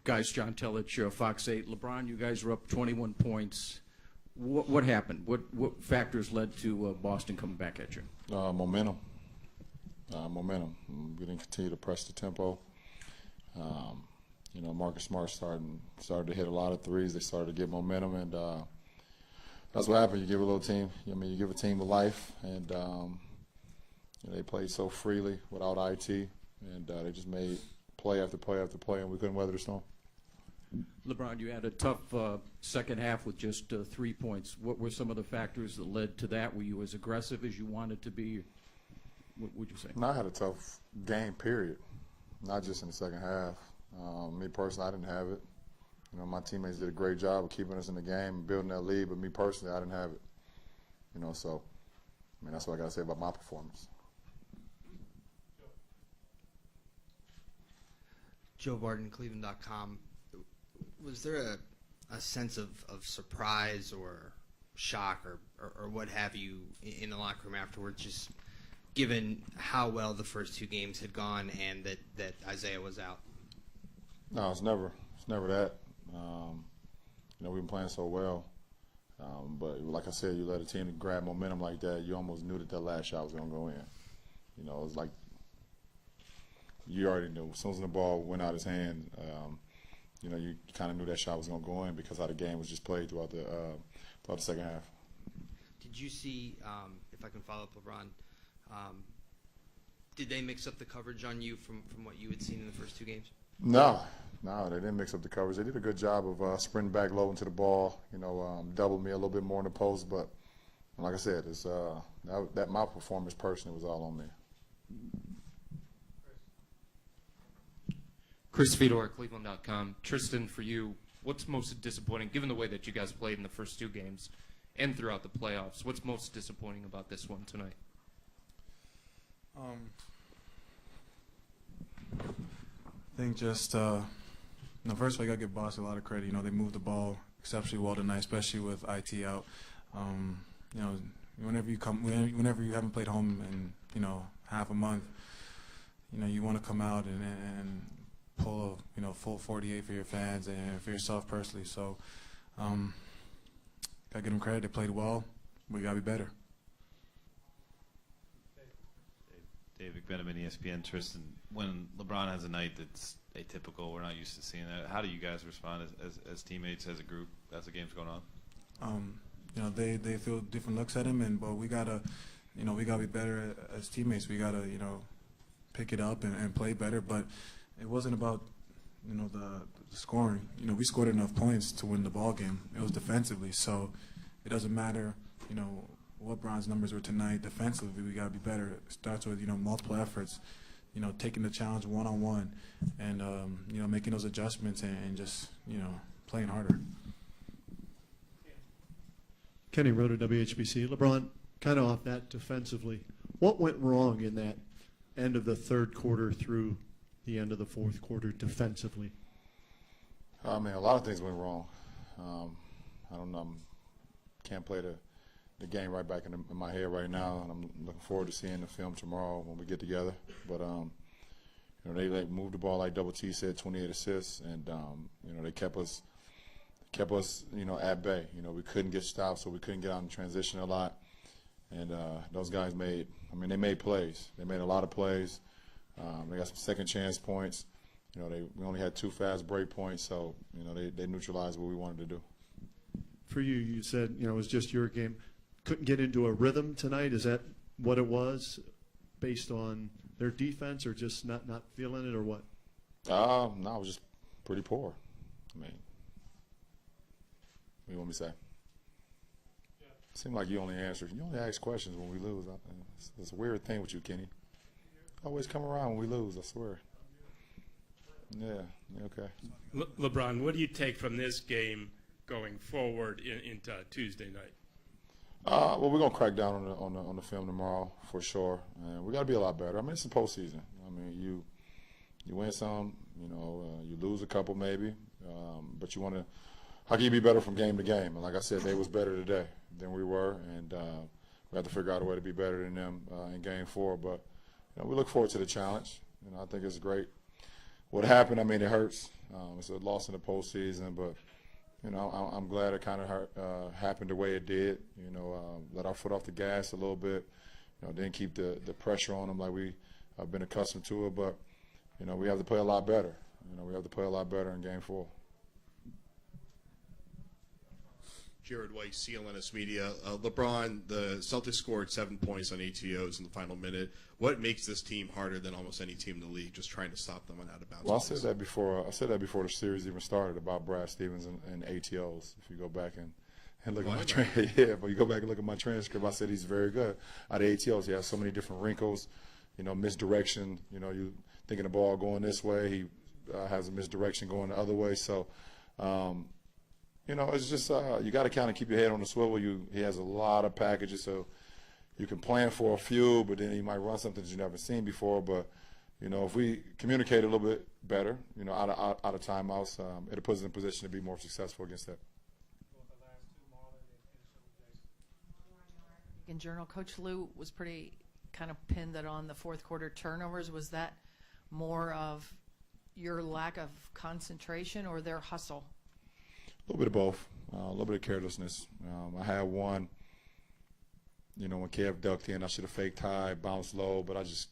Guys, John Telich, Fox 8. LeBron, you guys were up 21 points. What happened? What factors led to Boston coming back at you? Momentum. Momentum. We didn't continue to press the tempo. Marcus Smart started to hit a lot of threes. They started to get momentum, and that's what happened. You give a little team. You give a team a life, and they played so freely without IT, and they just made play after play after play, and we couldn't weather the storm. LeBron, you had a tough second half with just 3 points. What were some of the factors that led to that? Were you as aggressive as you wanted to be? What would you say? No, I had a tough game, period, not just in the second half. Me personally, I didn't have it. My teammates did a great job of keeping us in the game and building that lead, but me personally, I didn't have it. So, that's what I got to say about my performance. Joe Barton, Cleveland.com. Was there a sense of surprise or shock or what have you in the locker room afterwards, just given how well the first two games had gone and that Isaiah was out? No, it's never that. We've been playing so well. But like I said, you let a team grab momentum like that, you almost knew that last shot was going to go in. It was like you already knew. As soon as the ball went out of his hand, you kind of knew that shot was going to go in because how the game was just played throughout the second half. Did you see, if I can follow up, LeBron, did they mix up the coverage on you from what you had seen in the first two games? No, they didn't mix up the coverage. They did a good job of sprinting back low into the ball, doubled me a little bit more in the post. But like I said, it's that my performance personally was all on me. Chris Fedor, Cleveland.com. Tristan, for you, what's most disappointing, given the way that you guys played in the first two games and throughout the playoffs, what's most disappointing about this one tonight? I think just, first of all, you got to give Boston a lot of credit. They moved the ball exceptionally well tonight, especially with IT out. Whenever you haven't played home in, half a month, you want to come out and pull a, full 48 for your fans and for yourself personally. So, got to give them credit. They played well. We got to be better. David Benjamin, ESPN. Tristan, when LeBron has a night that's atypical, we're not used to seeing that. How do you guys respond as teammates, as a group, as the game's going on? They feel different looks at him, but we gotta be better as teammates. We gotta, pick it up and play better. But it wasn't about, the scoring. We scored enough points to win the ball game. It was defensively, so it doesn't matter, what Bron's numbers were tonight. Defensively, we got to be better. It starts with, multiple efforts, taking the challenge one-on-one and, making those adjustments and just, playing harder. Kenny Roeder, WHBC. LeBron, kind of off that defensively, what went wrong in that end of the third quarter through the end of the fourth quarter defensively? A lot of things went wrong. I don't know. Can't play the game right back in my head right now, and I'm looking forward to seeing the film tomorrow when we get together. But they moved the ball like Double T said, 28 assists, and they kept us at bay. We couldn't get stopped, so we couldn't get out in transition a lot. And those guys made plays. They made a lot of plays. They got some second chance points. We only had 2 fast break points, so they neutralized what we wanted to do. For you, you said it was just your game. Couldn't get into a rhythm tonight. Is that what it was, based on their defense, or just not feeling it, or what? No, it was just pretty poor. What do you want me to say? Seemed like you only ask questions when we lose. It's a weird thing with you, Kenny. Always come around when we lose, I swear. Yeah, okay. LeBron, what do you take from this game going forward into Tuesday night? Well, we're gonna crack down on the film tomorrow for sure, and we got to be a lot better. It's the postseason. You win some, you lose a couple maybe, but you want to. How can you be better from game to game? And like I said, they was better today than we were, and we have to figure out a way to be better than them in Game 4. But we look forward to the challenge. I think it's great. what happened, I mean, it hurts. It's a loss in the postseason, but you know, I'm glad it kind of happened the way it did. You know, let our foot off the gas a little bit. You know, didn't keep the pressure on them like we have been accustomed to it. But you know, we have to play a lot better. You know, we have to play a lot better in Game 4. Jared Weiss, CLNS Media. LeBron, the Celtics scored 7 points on ATOs in the final minute. What makes this team harder than almost any team in the league, just trying to stop them on out of bounds? Well, I said that before the series even started about Brad Stevens and ATOs. If you go back and look at my transcript, but you go back and look at my transcript, I said he's very good at ATOs. He has so many different wrinkles, you know, misdirection. You know, you thinking the ball going this way, he has a misdirection going the other way. So. You know, it's just you got to kind of keep your head on the swivel. He has a lot of packages, so you can plan for a few, but then he might run something that you've never seen before. But you know, if we communicate a little bit better, you know, out of timeouts, it'll put us in a position to be more successful against that. In Journal, Coach Lou was pretty kind of pinned that on the fourth quarter turnovers. Was that more of your lack of concentration or their hustle? A little bit of both, a little bit of carelessness. I had one, you know, when Kev ducked in, I should have faked high, bounced low, but I just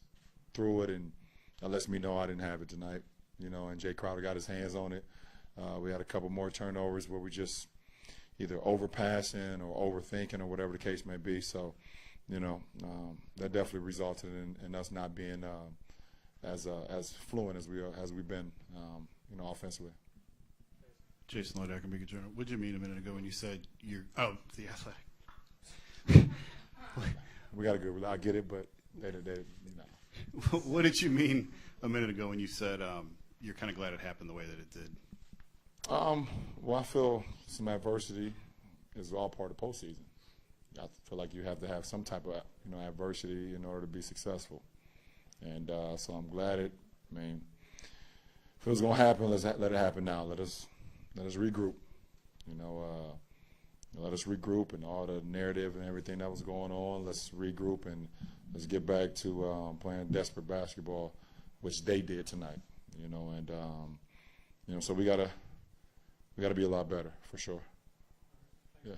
threw it, and that lets me know I didn't have it tonight. You know, and Jay Crowder got his hands on it. We had a couple more turnovers where we just either overpassing or overthinking or whatever the case may be. So, you know, that definitely resulted in us not being as fluent as we've been, you know, offensively. Jason Lloyd, Academic Journal. What did you mean a minute ago when you said you're the Athletic? We got a good. I get it, but they you know. What did you mean a minute ago when you said you're kind of glad it happened the way that it did? Well, I feel some adversity is all part of postseason. I feel like you have to have some type of adversity in order to be successful, and so I'm glad it. I mean, if it was gonna happen, let it happen now. Let us regroup. You know, let us regroup and all the narrative and everything that was going on. Let's regroup and let's get back to playing desperate basketball, which they did tonight. You know, and you know, so we gotta be a lot better for sure. Yeah.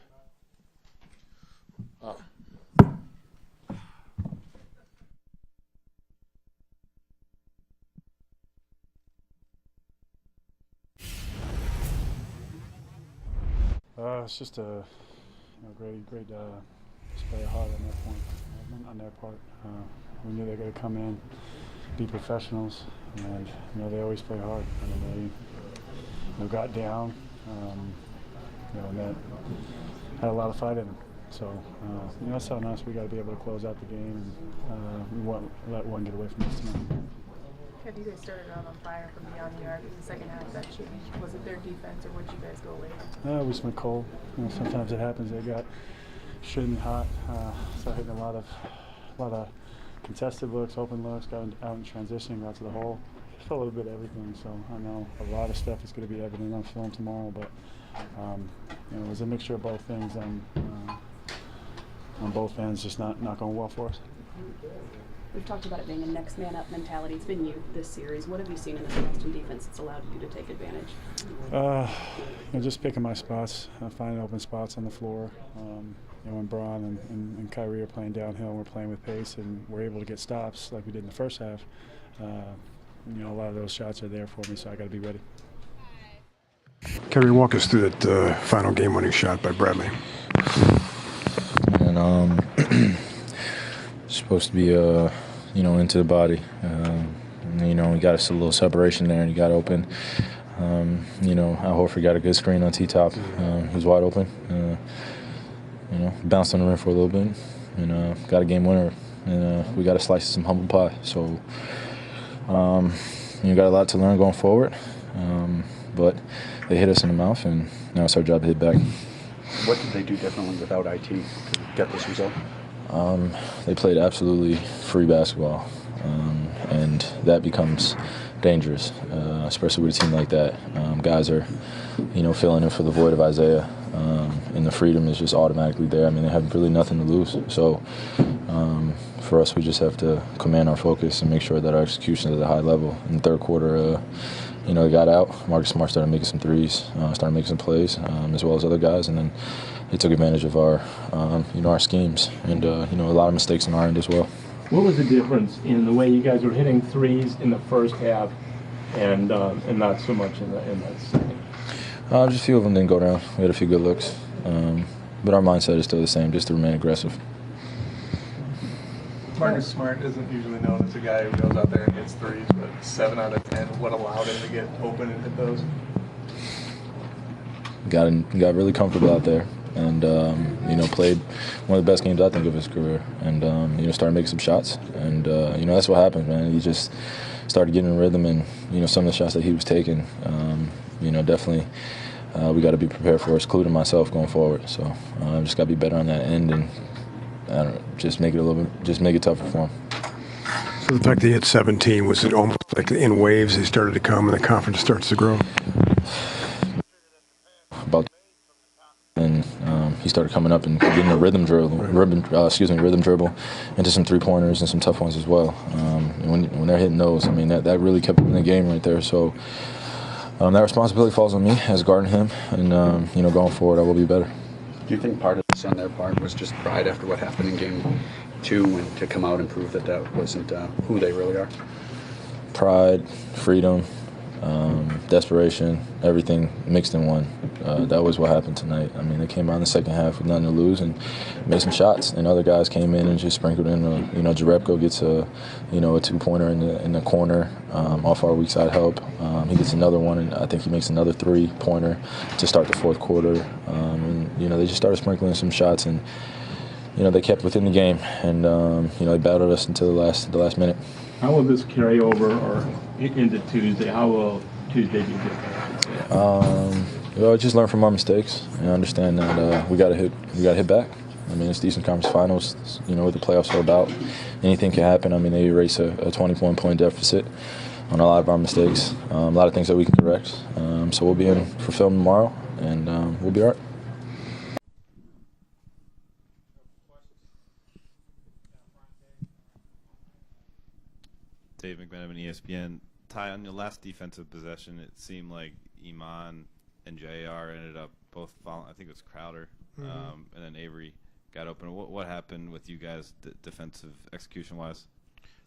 It's just a great display of heart on their point, on their part. We knew they were going to come in, be professionals, and they always play hard. I mean, they got down, and that had a lot of fight in them. So that's how nice we got to be able to close out the game, and we won't let one get away from us tonight. Have you guys started out on fire from beyond the arc in the second half? That changed. Was it their defense, or would you guys go away? We just went cold. Sometimes it happens. They got extremely hot. Started hitting a lot of contested looks, open looks. Got out in transition, got to the hole. Just a little bit of everything. So I know a lot of stuff is going to be evident on film tomorrow. But it was a mixture of both things on both ends, just not going well for us. We've talked about it being a next man up mentality. It's been you this series. What have you seen in the Boston defense that's allowed you to take advantage? Just picking my spots, finding open spots on the floor. When Braun and Kyrie are playing downhill, and we're playing with pace, and we're able to get stops like we did in the first half. A lot of those shots are there for me, so I got to be ready. Kyrie, walk us through that final game-winning shot by Bradley. And supposed to be into the body. We got us a little separation there, and he got open. Al Horford got a good screen on T-top. He was wide open. Bounced on the rim for a little bit, and got a game winner. And we got a slice of some humble pie. So got a lot to learn going forward. But they hit us in the mouth, and now it's our job to hit back. What did they do differently without IT to get this result? They played absolutely free basketball, and that becomes dangerous, especially with a team like that. Guys are, filling in for the void of Isaiah, and the freedom is just automatically there. I mean, they have really nothing to lose. So for us, we just have to command our focus and make sure that our execution is at a high level. In the third quarter, it got out. Marcus Smart started making some threes, started making some plays, as well as other guys, and then they took advantage of our, our schemes and, a lot of mistakes on our end as well. What was the difference in the way you guys were hitting threes in the first half and not so much in that second? Just a few of them didn't go down. We had a few good looks. But our mindset is still the same, just to remain aggressive. Marcus Smart isn't usually known as a guy who goes out there and hits threes, but 7 out of 10, what allowed him to get open and hit those? Got really comfortable out there and, played one of the best games, I think, of his career. And, started making some shots. And, that's what happened, man. He just started getting in rhythm and, some of the shots that he was taking, definitely we got to be prepared for us, including myself, going forward. So just got to be better on that end and just make it tougher for him. So the fact that he hit 17, was it almost like in waves they started to come and the confidence starts to grow? And he started coming up and getting a rhythm dribble into some three-pointers and some tough ones as well. And when they're hitting those, I mean, that really kept him in the game right there. So that responsibility falls on me as guarding him, and going forward, I will be better. Do you think part of this on their part was just pride after what happened in Game 2 and to come out and prove that wasn't who they really are? Pride, freedom, desperation, everything mixed in one. That was what happened tonight. I mean, they came out in the second half with nothing to lose and made some shots, and other guys came in and just sprinkled in. Jerebko gets a two-pointer in the corner off our weak side help. He gets another one, and I think he makes another three-pointer to start the fourth quarter. They just started sprinkling some shots, and they kept within the game, and they battled us until the last minute. How will this carry over or into Tuesday? How will Tuesday be different? Just learn from our mistakes and understand that we got to hit back. I mean, it's the Eastern Conference Finals. What the playoffs are about. Anything can happen. I mean, they erase a 21-point deficit on a lot of our mistakes. A lot of things that we can correct. So we'll be in for film tomorrow, and we'll be all right. Dave McMenamin, ESPN. Ty, on your last defensive possession, it seemed like Iman and JR ended up both following. I think it was Crowder, and then Avery got open. What happened with you guys defensive execution-wise?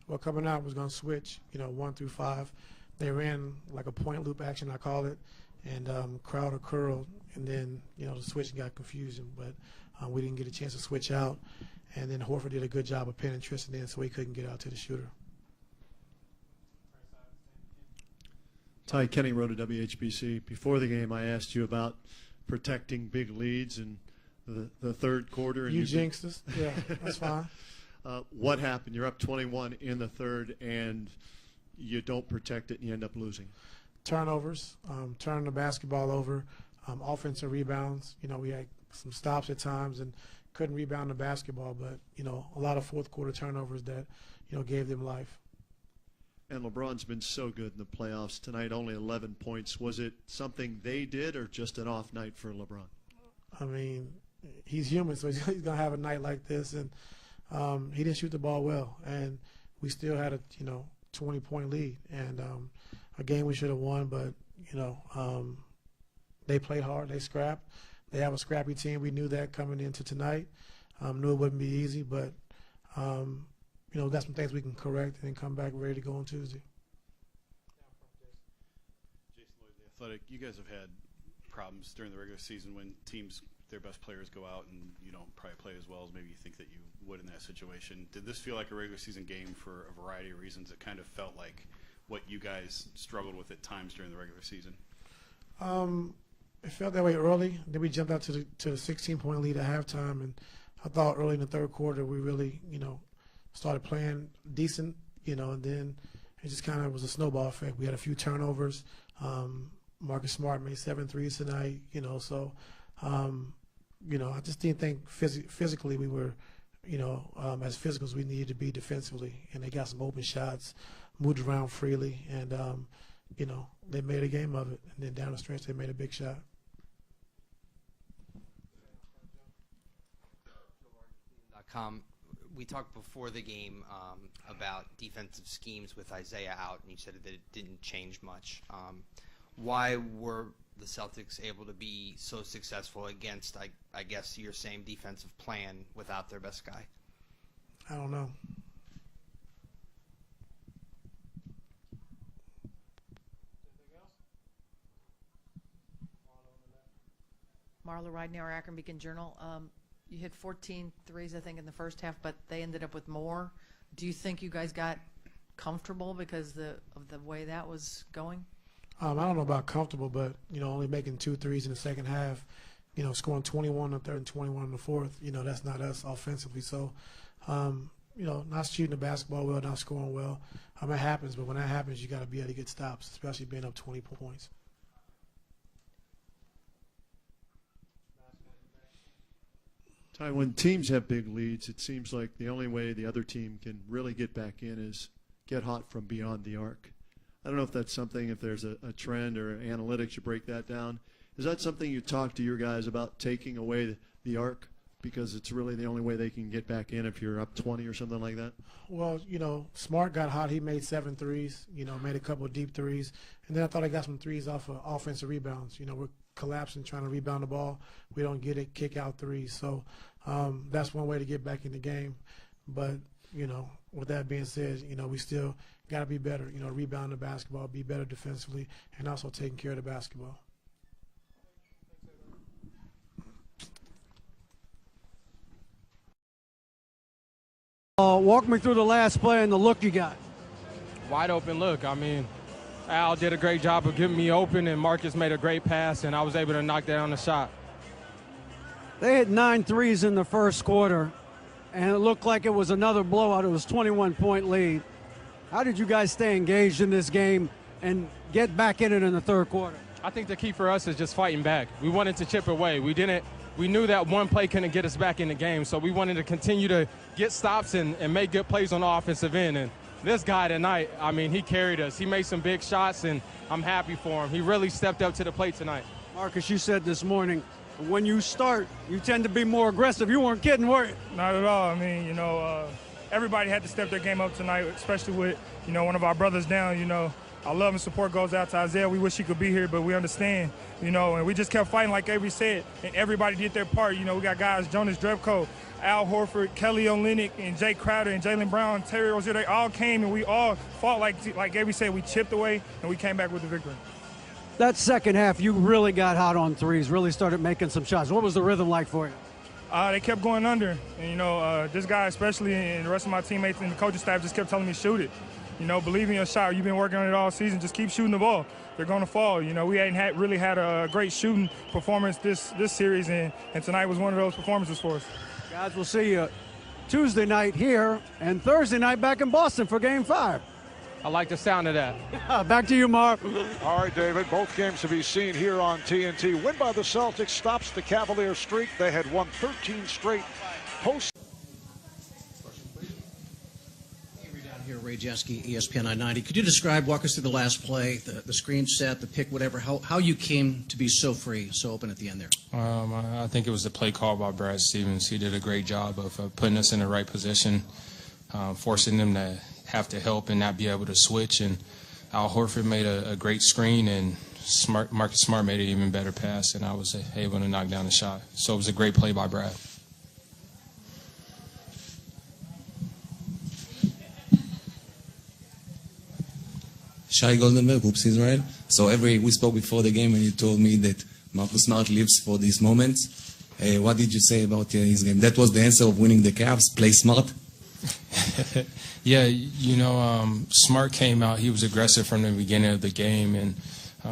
Well, coming out was going to switch, 1 through 5. They ran like a point loop action, I call it, and Crowder curled, and then, the switch got confusing, but we didn't get a chance to switch out. And then Horford did a good job of pinning Tristan in, so he couldn't get out to the shooter. Ty, Kenny wrote at WHBC. Before the game, I asked you about protecting big leads in the third quarter. And you jinxed us. Yeah, that's fine. What happened? You're up 21 in the third, and you don't protect it, and you end up losing. Turnovers, turning the basketball over, offensive rebounds. We had some stops at times and couldn't rebound the basketball, but, a lot of fourth quarter turnovers that, gave them life. And LeBron's been so good in the playoffs. Tonight, only 11 points. Was it something they did or just an off night for LeBron? I mean, he's human, so he's going to have a night like this. And he didn't shoot the ball well. And we still had a, 20-point lead. And a game we should have won, but, they played hard. They scrapped. They have a scrappy team. We knew that coming into tonight. Knew it wouldn't be easy, but got some things we can correct and then come back ready to go on Tuesday. Jason Lloyd, The Athletic, you guys have had problems during the regular season when teams, their best players go out and you don't probably play as well as maybe you think that you would in that situation. Did this feel like a regular season game for a variety of reasons? It kind of felt like what you guys struggled with at times during the regular season. It felt that way early. Then we jumped out to the 16-point lead at halftime, and I thought early in the third quarter we really, started playing decent, and then it just kind of was a snowball effect. We had a few turnovers. Marcus Smart made 7 threes tonight, so, I just didn't think physically we were, as physical as we needed to be defensively. And they got some open shots, moved around freely, and, they made a game of it. And then down the stretch, they made a big shot. we talked before the game about defensive schemes with Isaiah out, and you said that it didn't change much. Why were the Celtics able to be so successful against, I guess, your same defensive plan without their best guy? I don't know. Marla Ridenour, Akron Beacon Journal. You hit 14 threes, I think, in the first half, but they ended up with more. Do you think you guys got comfortable because of the way that was going? I don't know about comfortable, but, only making 2 threes in the second half, scoring 21 in the third and 21 in the fourth, that's not us offensively. So, not shooting the basketball well, not scoring well. It happens, but when that happens, you got to be able to get stops, especially being up 20 points. Ty, when teams have big leads, it seems like the only way the other team can really get back in is get hot from beyond the arc. I don't know if that's something, if there's a trend or analytics, you break that down. Is that something you talk to your guys about, taking away the arc? Because it's really the only way they can get back in if you're up 20 or something like that? Well, Smart got hot. He made 7 threes, made a couple of deep threes. And then I thought I got some threes off of offensive rebounds. We're collapsing, trying to rebound the ball. We don't get it, kick out threes. So that's one way to get back in the game. But, with that being said, we still got to be better, rebound the basketball, be better defensively, and also taking care of the basketball. Walk me through the last play and the look you got. Wide open look. I mean, Al did a great job of getting me open, and Marcus made a great pass, and I was able to knock down the shot. They hit 9 threes in the first quarter, and it looked like it was another blowout. It was a 21-point lead. How did you guys stay engaged in this game and get back in it in the third quarter? I think the key for us is just fighting back. We wanted to chip away. We knew that one play couldn't get us back in the game, so we wanted to continue to get stops and make good plays on the offensive end. And this guy tonight, I mean, he carried us. He made some big shots, and I'm happy for him. He really stepped up to the plate tonight. Marcus, you said this morning, when you start, you tend to be more aggressive. You weren't kidding, were you? Not at all. I mean, everybody had to step their game up tonight, especially with, one of our brothers down, Our love and support goes out to Isaiah. We wish he could be here, but we understand, and we just kept fighting like Avery said, and everybody did their part. We got guys, Jonas Drebko, Al Horford, Kelly Olynyk, and Jay Crowder, and Jalen Brown, Terry Rozier. They all came, and we all fought like Avery said. We chipped away, and we came back with the victory. That second half, you really got hot on threes, really started making some shots. What was the rhythm like for you? They kept going under, and, this guy especially and the rest of my teammates and the coaching staff just kept telling me, shoot it. Believe in your shot. You've been working on it all season. Just keep shooting the ball. They're going to fall. We ain't really had a great shooting performance this series, and tonight was one of those performances for us. Guys, we'll see you Tuesday night here and Thursday night back in Boston for Game 5. I like the sound of that. Back to you, Mark. All right, David. Both games to be seen here on TNT. Win by the Celtics stops the Cavaliers' streak. They had won 13 straight post. Here, Ray Jeske, ESPN 990. Could you walk us through the last play, the screen set, the pick, whatever, how you came to be so free, so open at the end there? I think it was the play call by Brad Stevens. He did a great job of putting us in the right position, forcing them to have to help and not be able to switch. And Al Horford made a great screen, and Marcus Smart made an even better pass, and I was able to knock down the shot. So it was a great play by Brad. Shai Goldenberg, Hoops Israel. So we spoke before the game and you told me that Marcus Smart lives for these moments. What did you say about his game? That was the answer of winning the Cavs, play smart? Yeah, Smart came out. He was aggressive from the beginning of the game, and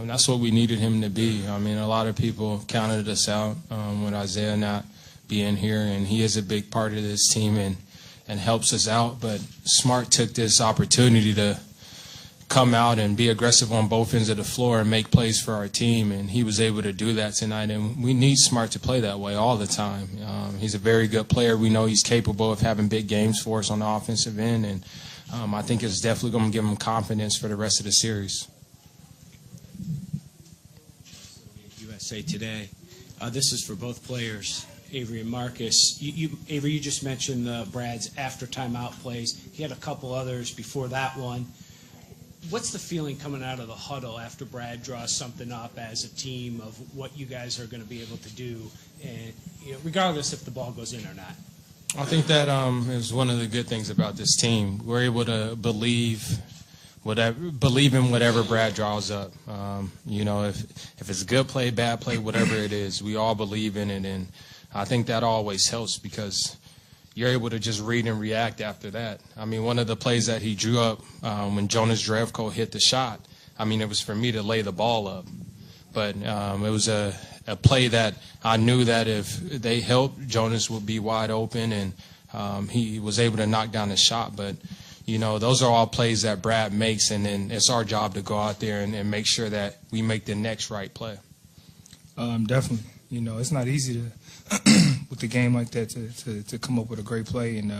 that's what we needed him to be. I mean, a lot of people counted us out with Isaiah not being here, and he is a big part of this team and helps us out. But Smart took this opportunity to come out and be aggressive on both ends of the floor and make plays for our team, and he was able to do that tonight, and we need Smart to play that way all the time. He's a very good player. We know he's capable of having big games for us on the offensive end, and I think it's definitely going to give him confidence for the rest of the series. USA Today. This is for both players. Avery and Marcus. Avery, you just mentioned Brad's after timeout plays. He had a couple others before that one. What's the feeling coming out of the huddle after Brad draws something up as a team of what you guys are going to be able to do, and regardless if the ball goes in or not? I think that is one of the good things about this team. We're able to believe in whatever Brad draws up. If it's a good play, bad play, whatever it is, we all believe in it, and I think that always helps because you're able to just read and react after that. I mean, one of the plays that he drew up when Jonas Jerebko hit the shot, I mean, it was for me to lay the ball up. But it was a play that I knew that if they helped, Jonas would be wide open, and he was able to knock down the shot. But, those are all plays that Brad makes, and then it's our job to go out there and make sure that we make the next right play. Definitely. It's not easy to with a game like that to come up with a great play, and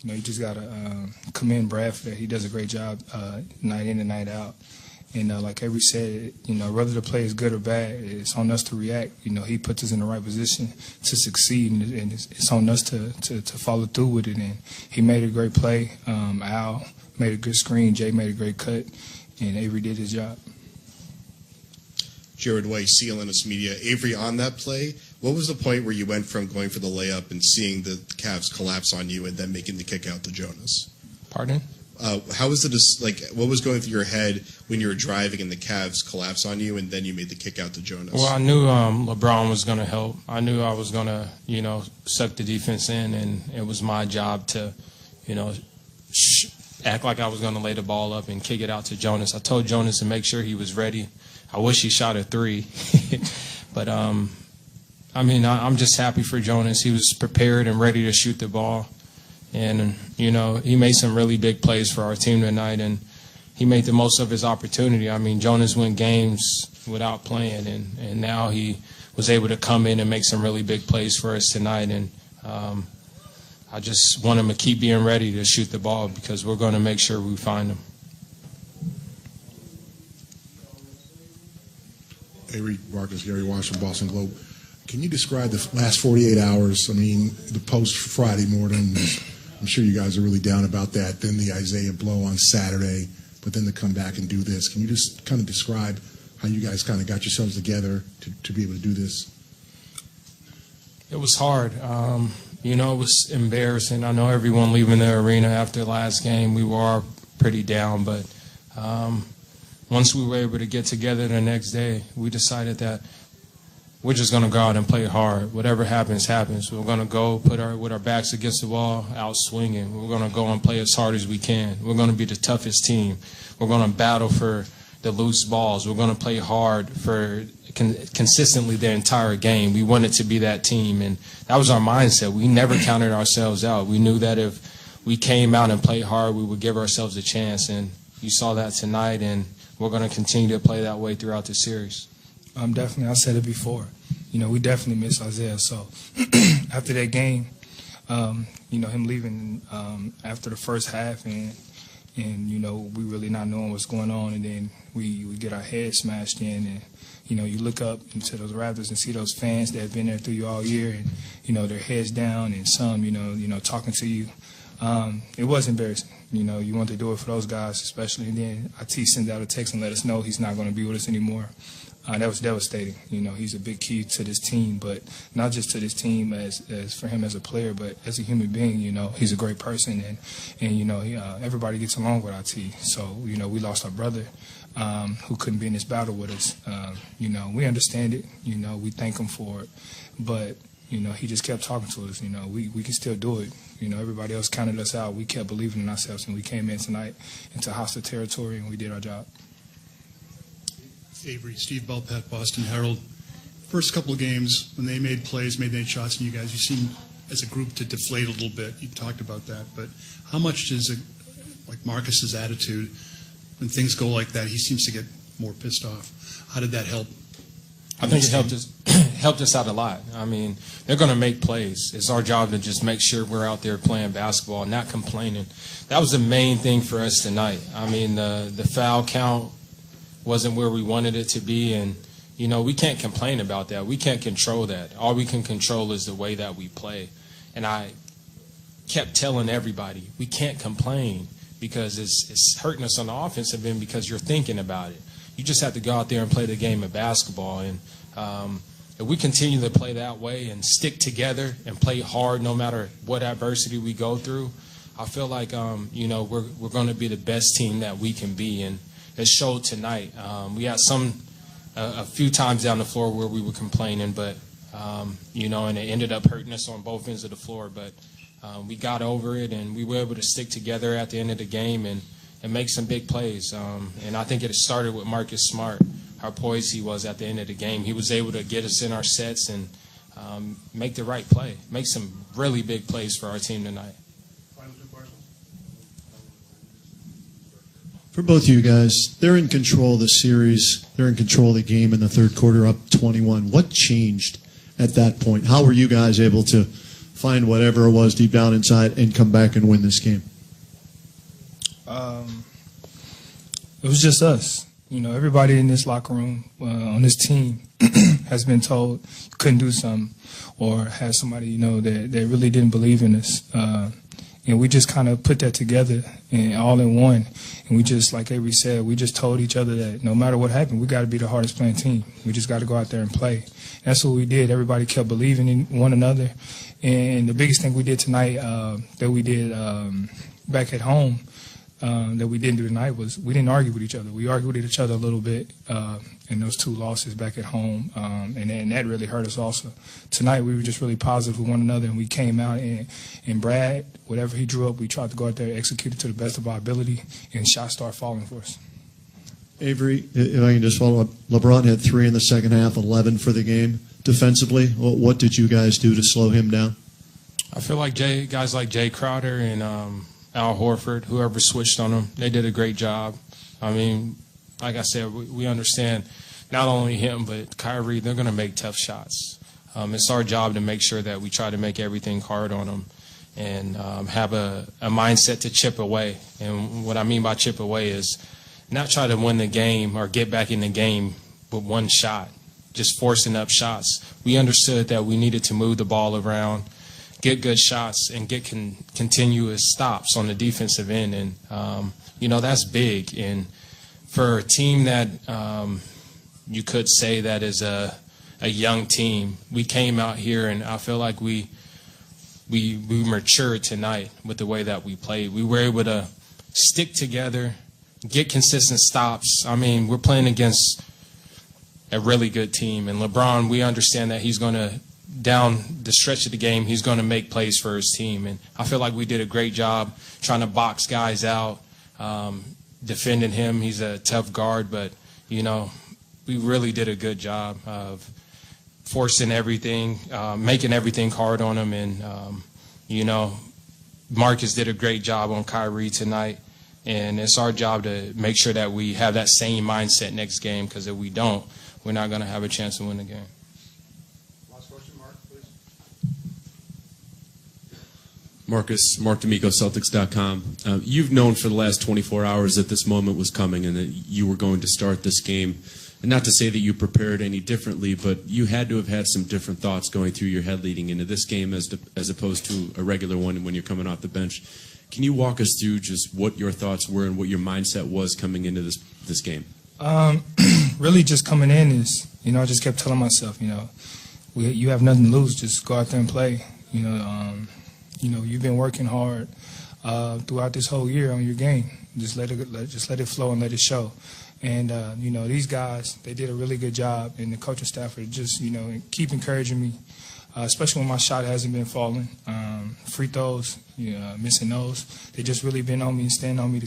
you just got to commend Brad for that. He does a great job night in and night out. And like Avery said, whether the play is good or bad, it's on us to react. He puts us in the right position to succeed, and it's on us to follow through with it. And he made a great play. Al made a good screen. Jay made a great cut, and Avery did his job. Jared White, CLNS Media. Avery, on that play, what was the point where you went from going for the layup and seeing the Cavs collapse on you and then making the kick out to Jonas? Pardon? How was it, what was going through your head when you were driving and the Cavs collapse on you and then you made the kick out to Jonas? Well, I knew LeBron was going to help. I knew I was going to, suck the defense in, and it was my job to, act like I was going to lay the ball up and kick it out to Jonas. I told Jonas to make sure he was ready. I wish he shot a three. But, I'm just happy for Jonas. He was prepared and ready to shoot the ball. And, he made some really big plays for our team tonight, and he made the most of his opportunity. I mean, Jonas went games without playing, and now he was able to come in and make some really big plays for us tonight. And I just want him to keep being ready to shoot the ball because we're going to make sure we find him. Avery, Marcus, Gary Wash from Boston Globe. Can you describe the last 48 hours? I mean, the post-Friday mortem, I'm sure you guys are really down about that. Then the Isaiah blow on Saturday, but then to come back and do this. Can you just kind of describe how you guys kind of got yourselves together to be able to do this? It was hard. It was embarrassing. I know everyone leaving the arena after the last game, we were all pretty down, but once we were able to get together the next day, we decided that we're just going to go out and play hard. Whatever happens, happens. We're going to go with our backs against the wall, out swinging. We're going to go and play as hard as we can. We're going to be the toughest team. We're going to battle for the loose balls. We're going to play hard for consistently the entire game. We wanted to be that team, and that was our mindset. We never counted ourselves out. We knew that if we came out and played hard, we would give ourselves a chance, and you saw that tonight, and we're going to continue to play that way throughout the series. Definitely. I said it before. We definitely miss Isaiah. So after that game, him leaving after the first half and we really not knowing what's going on, and then we get our heads smashed in, and you look up into those Raptors and see those fans that have been there through you all year, and their heads down, and some talking to you. It was embarrassing. You want to do it for those guys especially, and then IT sends out a text and let us know he's not going to be with us anymore. That was devastating. He's a big key to this team, but not just to this team as for him as a player, but as a human being. He's a great person, and everybody gets along with IT. So we lost our brother who couldn't be in this battle with us. We understand it. We thank him for it, but he just kept talking to us. We can still do it. Everybody else counted us out. We kept believing in ourselves, and we came in tonight into hostile territory, and we did our job. Avery, Steve Belpet, Boston Herald. First couple of games, when they made plays, made shots, and you guys, you seemed as a group to deflate a little bit. You talked about that, but how much does like Marcus's attitude when things go like that? He seems to get more pissed off. How did that help? I think it helped us out a lot. I mean, they're going to make plays. It's our job to just make sure we're out there playing basketball, not complaining. That was the main thing for us tonight. I mean, the foul count wasn't where we wanted it to be, and you know, we can't complain about that. We can't control that. All we can control is the way that we play. And I kept telling everybody, we can't complain because it's hurting us on the offensive end because you're thinking about it. You just have to go out there and play the game of basketball. And if we continue to play that way and stick together and play hard no matter what adversity we go through, I feel like, you know, we're going to be the best team that we can be. And it showed tonight. We had a few times down the floor where we were complaining, but, you know, and it ended up hurting us on both ends of the floor. But we got over it, and we were able to stick together at the end of the game and make some big plays. And I think it started with Marcus Smart, how poised he was at the end of the game. He was able to get us in our sets and make the right play, make some really big plays for our team tonight. For both of you guys, they're in control of the series. They're in control of the game in the third quarter, up 21. What changed at that point? How were you guys able to find whatever it was deep down inside and come back and win this game? It was just us. You know, everybody in this locker room on this team has been told you couldn't do something or had somebody, you know, that really didn't believe in us. And we just kind of put that together and all in one. And we just, like Avery said, we just told each other that no matter what happened, we got to be the hardest playing team. We just got to go out there and play. And that's what we did. Everybody kept believing in one another. And the biggest thing we did tonight that we did back at home that we didn't do tonight was we didn't argue with each other. We argued with each other a little bit in those two losses back at home, and that really hurt us also. Tonight we were just really positive with one another, and we came out and Brad, whatever he drew up, we tried to go out there and execute it to the best of our ability, and shots started falling for us. Avery, if I can just follow up, LeBron had 3 in the second half, 11 for the game. Defensively, what did you guys do to slow him down? I feel like guys like Jay Crowder and Al Horford, whoever switched on them, they did a great job. I mean, like I said, we understand not only him, but Kyrie, they're going to make tough shots. It's our job to make sure that we try to make everything hard on them and have a mindset to chip away. And what I mean by chip away is not try to win the game or get back in the game with one shot, just forcing up shots. We understood that we needed to move the ball around, get good shots, and get continuous stops on the defensive end. And, you know, that's big. And for a team that you could say that is a young team, we came out here and I feel like we matured tonight with the way that we played. We were able to stick together, get consistent stops. I mean, we're playing against a really good team. And LeBron, we understand that he's going to, down the stretch of the game, he's going to make plays for his team. And I feel like we did a great job trying to box guys out, defending him. He's a tough guard, but, you know, we really did a good job of forcing everything, making everything hard on him. And, you know, Marcus did a great job on Kyrie tonight. And it's our job to make sure that we have that same mindset next game, because if we don't, we're not going to have a chance to win the game. Last question, Mark, please. Mark D'Amico, Celtics.com. You've known for the last 24 hours that this moment was coming and that you were going to start this game. And not to say that you prepared any differently, but you had to have had some different thoughts going through your head leading into this game as opposed to a regular one when you're coming off the bench. Can you walk us through just what your thoughts were and what your mindset was coming into this game? Really just coming in is, you know, I just kept telling myself, you know, you have nothing to lose. Just go out there and play. You know, you've been working hard throughout this whole year on your game. Just let it flow and let it show. And, you know, these guys, they did a really good job, and the coaching staff are just, you know, keep encouraging me, especially when my shot hasn't been falling. Free throws, missing those. They just really been on me and staying on me to,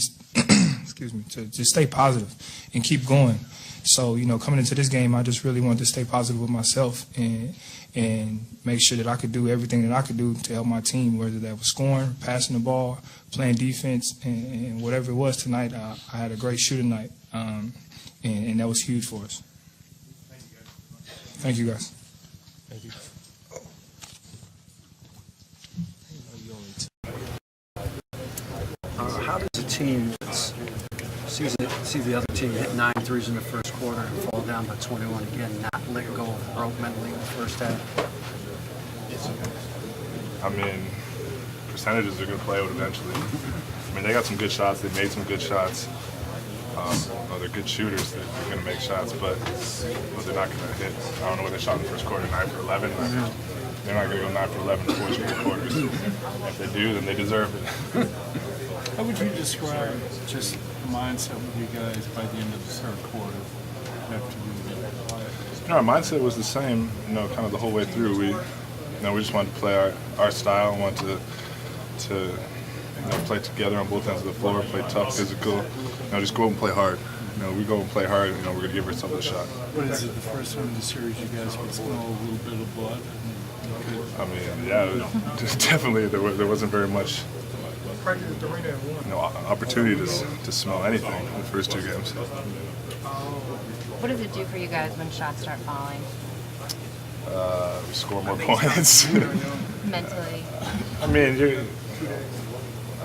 excuse me, to just stay positive and keep going. So, you know, coming into this game, I just really wanted to stay positive with myself and make sure that I could do everything that I could do to help my team, whether that was scoring, passing the ball, playing defense, and whatever it was tonight. I had a great shooting night, and that was huge for us. Thank you, guys. Thank you. How does a team that sees see the other team hit 9 threes in the first quarter and fall down by 21 again, not let go of the rope mentally in the first half? I mean, percentages are going to play out eventually. I mean, they got some good shots. They made some good shots. They're good shooters. They're going to make shots, but they're not going to hit. I don't know what they shot in the first quarter, 9 for 11. They're not going to go 9 for 11 in 4 straight quarters. If they do, then they deserve it. How would you describe just the mindset with you guys by the end of the third quarter after you Our mindset was the same, kind of the whole way through. We just wanted to play our style, wanted to play together on both ends of the floor, play tough, physical, just go out and play hard. We go and play hard, we're going to give ourselves a shot. What is it, the first time in the series you guys could smell a little bit of blood? I mean, yeah, just definitely there wasn't very much opportunity to smell anything in the first 2 games. What does it do for you guys when shots start falling? We score more points. Mentally. I mean,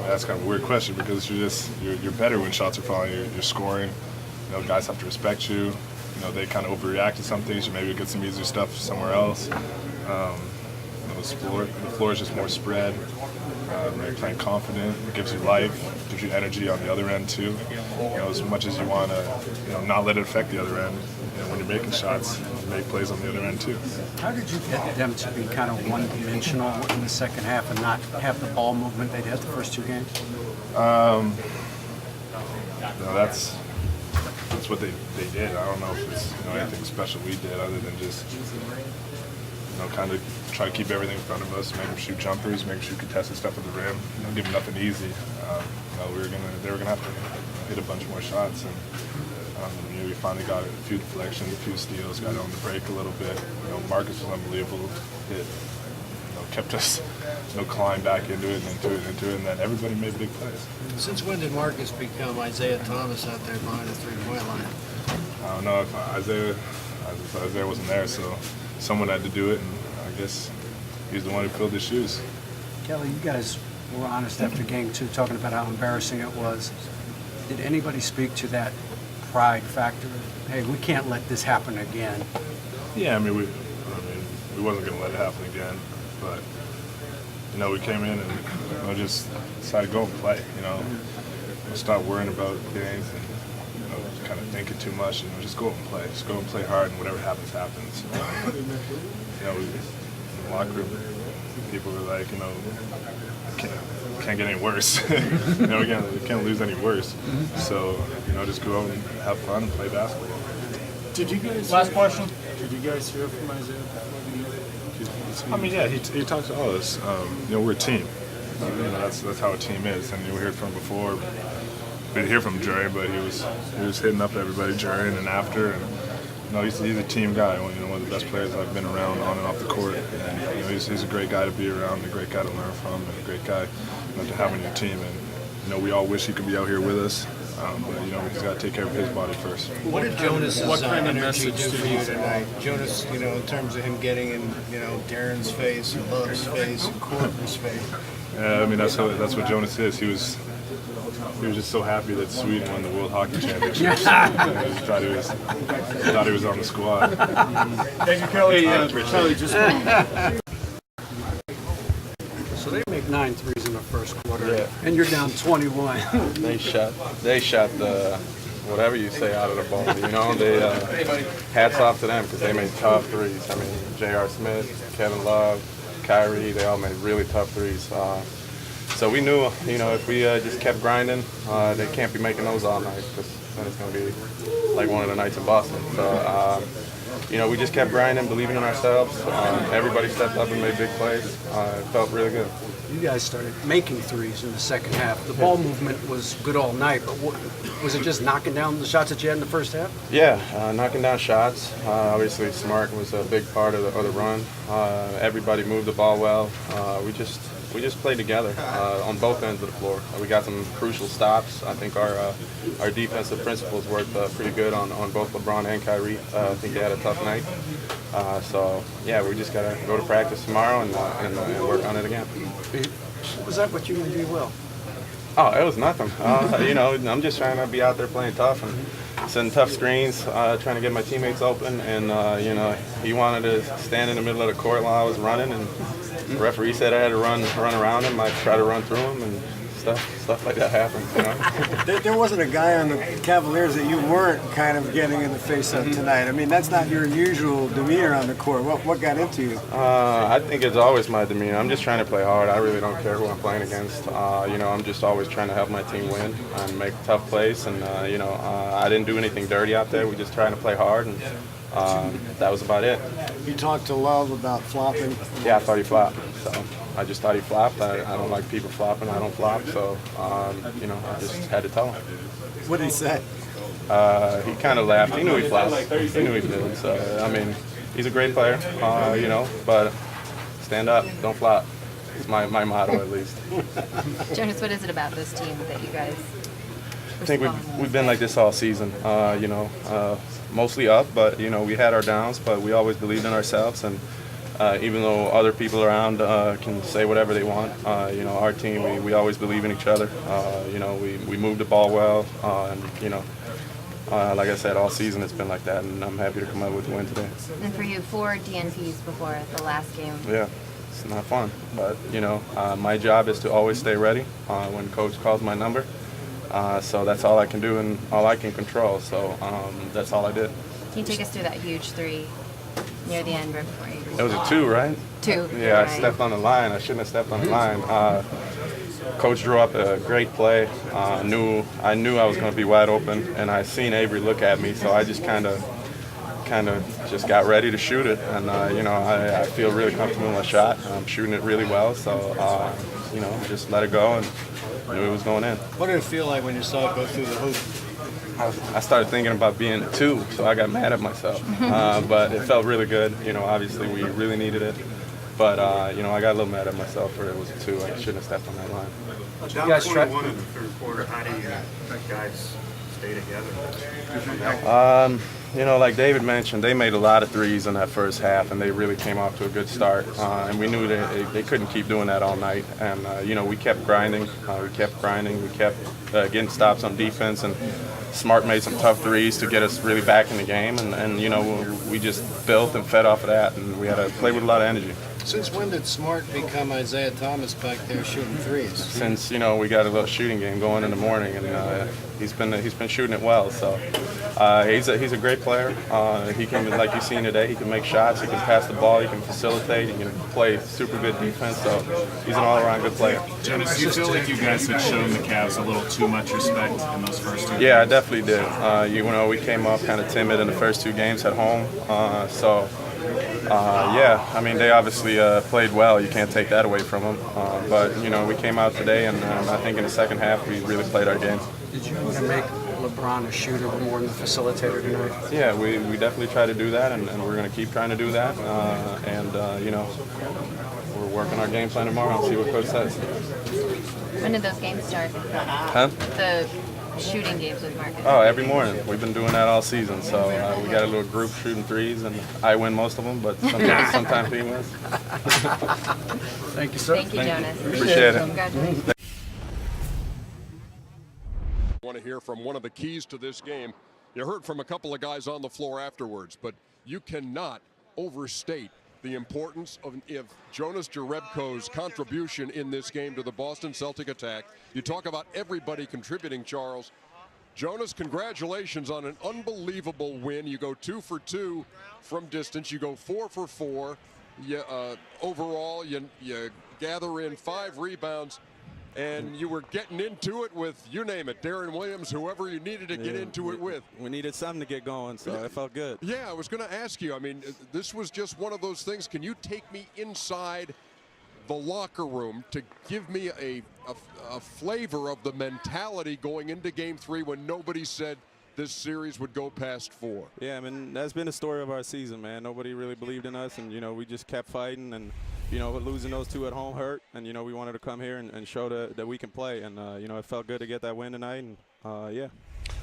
that's kind of a weird question because you're better when shots are falling. You're scoring. Guys have to respect you. They kind of overreact to some things. You maybe get some easier stuff somewhere else. The floor is just more spread. You're playing confident. It gives you life. Gives you energy on the other end too. As much as you want to, not let it affect the other end. When you're making shots, you make plays on the other end too. How did you get them to be kind of one-dimensional in the second half and not have the ball movement they'd had the first 2 games? That's what they did. I don't know if it's anything special we did other than just kind of try to keep everything in front of us, make them shoot jumpers, make them shoot contested stuff at the rim, give them nothing easy. They were gonna have to hit a bunch more shots, and we finally got a few deflections, a few steals, got on the break a little bit. Marcus was unbelievable. It kept us climb back into it, and then everybody made big plays. Since when did Marcus become Isaiah Thomas out there behind the 3-point line? I don't know if Isaiah wasn't there, so someone had to do it, and I guess he's the one who filled his shoes. Kelly, you guys were honest after game 2, talking about how embarrassing it was. Did anybody speak to that pride factor? Hey, we can't let this happen again. Yeah, we wasn't going to let it happen again, but we came in and just decided to go and play. Stop worrying about games and kind of thinking too much, and just go and play. Just go and play hard, and whatever happens, happens. In the locker room, people were like, can't get any worse. Again, we can't lose any worse. So, just go out and have fun and play basketball. Did you guys? Last question. Did you guys hear from Isaiah before the game? Yeah, he talks to all of us. We're a team. That's how a team is, and we heard from him before. We didn't hear from him during, but he was hitting up everybody during and after, and he's a team guy. One of the best players I've been around on and off the court. And he's a great guy to be around, a great guy to learn from, and a great guy to have on your team. And we all wish he could be out here with us, but he's got to take care of his body first. What did Jonas's energy do for you tonight? Jonas, in terms of him getting in, Darren's face, and Love's face, and Courtney's face. Yeah, that's what Jonas is. He was just so happy that Sweden won the World Hockey Championships. He just thought he was on the squad. Thank you, Kelly. Kelly, just So they make 9 threes in the first quarter, and you're down 21. They shot the whatever you say out of the ball. They hats off to them because they made tough threes. J.R. Smith, Kevin Love, Kyrie, they all made really tough threes. So we knew, if we just kept grinding, they can't be making those all night because then it's going to be like one of the nights in Boston. So, we just kept grinding, believing in ourselves. Everybody stepped up and made big plays. It felt really good. You guys started making threes in the second half. The ball movement was good all night, but was it just knocking down the shots that you had in the first half? Yeah, knocking down shots. Obviously, Smart was a big part of the run. Everybody moved the ball well. We just played together on both ends of the floor. We got some crucial stops. I think our defensive principles worked pretty good on both LeBron and Kyrie. I think they had a tough night. We just got to go to practice tomorrow and work on it again. Was that what you did well? Oh, it was nothing. You know, I'm just trying to be out there playing tough and setting tough screens, trying to get my teammates open. And, you know, he wanted to stand in the middle of the court while I was running. And the referee said I had to run around him. I tried to run through him, and stuff like that happens, you know. There wasn't a guy on the Cavaliers that you weren't kind of getting in the face of tonight. I mean, that's not your usual demeanor on the court. What got into you? I think it's always my demeanor. I'm just trying to play hard. I really don't care who I'm playing against. You know, I'm just always trying to help my team win and make tough plays. And, you know, I didn't do anything dirty out there. We just trying to play hard, and that was about it. You talked to Love about flopping. Yeah, I thought he flopped. So I just thought he flopped. I don't like people flopping. I don't flop. So, you know, I just had to tell him. What did he say? He kind of laughed. He knew he flopped. He knew he did. So, I mean, he's a great player, you know, but stand up, don't flop. It's my motto, at least. Jonas, what is it about this team that you guys I think we've been like this all season, you know, mostly up, but, you know, we had our downs, but we always believed in ourselves. And even though other people around can say whatever they want, you know, our team, we always believe in each other. You know, we move the ball well, and, you know, like I said, all season it's been like that, and I'm happy to come out with the win today. And for you, 4 DNPs before the last game. Yeah, it's not fun, but, you know, my job is to always stay ready when coach calls my number. So that's all I can do and all I can control. So that's all I did. Can you take us through that huge 3 near the end right before you? It was a 2, right? 2. Yeah, right. I stepped on the line. I shouldn't have stepped on the line. Coach drew up a great play. I knew I was going to be wide open, and I seen Avery look at me, so I just kind of just got ready to shoot it. And you know, I feel really comfortable in my shot. I'm shooting it really well, so you know, just let it go and knew it was going in. What did it feel like when you saw it go through the hoop? I started thinking about being a 2, so I got mad at myself. But it felt really good. You know, obviously we really needed it. But, you know, I got a little mad at myself for it was a 2. I shouldn't have stepped on that line. You guys 21 in the third quarter. How do you guys stay together? You know, like David mentioned, they made a lot of threes in that first half, and they really came off to a good start. And we knew they couldn't keep doing that all night. And, you know, we kept grinding. We kept getting stops on defense. And Smart made some tough threes to get us really back in the game. And you know, we just built and fed off of that. And we had to play with a lot of energy. Since when did Smart become Isaiah Thomas back there shooting threes? Since, you know, we got a little shooting game going in the morning, and he's been shooting it well. So he's a great player. He can, like you've seen today, he can make shots, he can pass the ball, he can facilitate, he can play super good defense. So he's an all-around good player. Jonas, do you feel like you guys had shown the Cavs a little too much respect in those first 2 games? Yeah, I definitely did. You know, we came up kind of timid in the first 2 games at home. Yeah, I mean, they obviously played well. You can't take that away from them. But, you know, we came out today, and I think in the second half we really played our game. Did you want to make LeBron a shooter more than the facilitator tonight? Yeah, we definitely try to do that, and we're going to keep trying to do that. You know, we're working our game plan tomorrow and see what coach says. When did those games start? Huh? The shooting games with Marcus. Oh, every morning. We've been doing that all season. So we got a little group shooting threes, and I win most of them, but sometimes he wins. Thank you, sir. Thank you, Jonas. Appreciate it. Congratulations. I want to hear from one of the keys to this game. You heard from a couple of guys on the floor afterwards, but you cannot overstate the importance of Jonas Jerebko's contribution in this game to the Boston Celtic attack. You talk about everybody contributing, Charles. Jonas, congratulations on an unbelievable win. You go 2 for 2 from distance. You go 4 for 4. Overall, you gather in 5 rebounds. And you were getting into it with, you name it, Darren Williams, whoever you needed to get into it with. We needed something to get going, so it felt good. Yeah, I was going to ask you, I mean, this was just one of those things. Can you take me inside the locker room to give me a flavor of the mentality going into Game 3 when nobody said this series would go past 4? Yeah, I mean, that's been the story of our season, man. Nobody really believed in us, and, you know, we just kept fighting. And, you know, losing those 2 at home hurt. And, you know, we wanted to come here and show that we can play. And, you know, it felt good to get that win tonight. And, yeah.